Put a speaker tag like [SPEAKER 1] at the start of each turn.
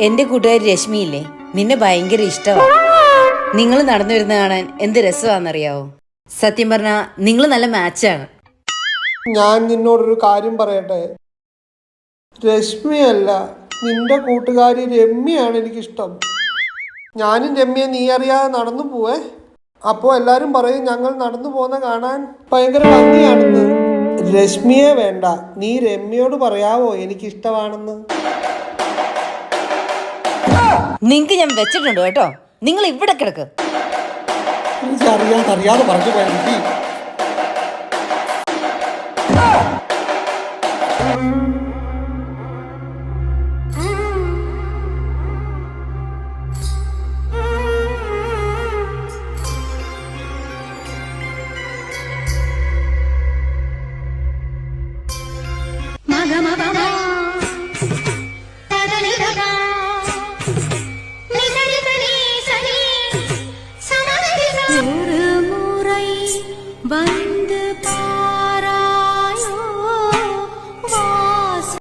[SPEAKER 1] എന്റെ കൂട്ടുകാരി രശ്മിയില്ലേ, നിന്നെ ഭയങ്കര ഇഷ്ടമാണ്. നിങ്ങൾ നടന്നു വരുന്ന കാണാൻ എന്ത് രസമാണെന്നറിയാവോ? സത്യം പറഞ്ഞാ നിങ്ങൾ നല്ല മാച്ചാണ്.
[SPEAKER 2] ഞാൻ നിന്നോടൊരു കാര്യം പറയട്ടെ, രശ്മിയല്ല, നിന്റെ കൂട്ടുകാരി രമ്യയാണ് എനിക്കിഷ്ടം. ഞാനും രമ്യ നീ അറിയാതെ നടന്നു പോവേ. അപ്പോൾ എല്ലാവരും പറയും ഞങ്ങൾ നടന്നു പോകുന്ന കാണാൻ ഭയങ്കര ഭംഗിയാണെന്ന്. രശ്മിയെ വേണ്ട, നീ രമ്യയോട് പറയാവോ എനിക്കിഷ്ടമാണെന്ന്?
[SPEAKER 1] നിങ്ങക്ക് ഞാൻ വെച്ചിട്ടുണ്ട് കേട്ടോ. നിങ്ങൾ ഇവിടെ കിടക്ക്.
[SPEAKER 2] അറിയാതെ പറഞ്ഞു പോയാ മതി.
[SPEAKER 3] ஒரு முறை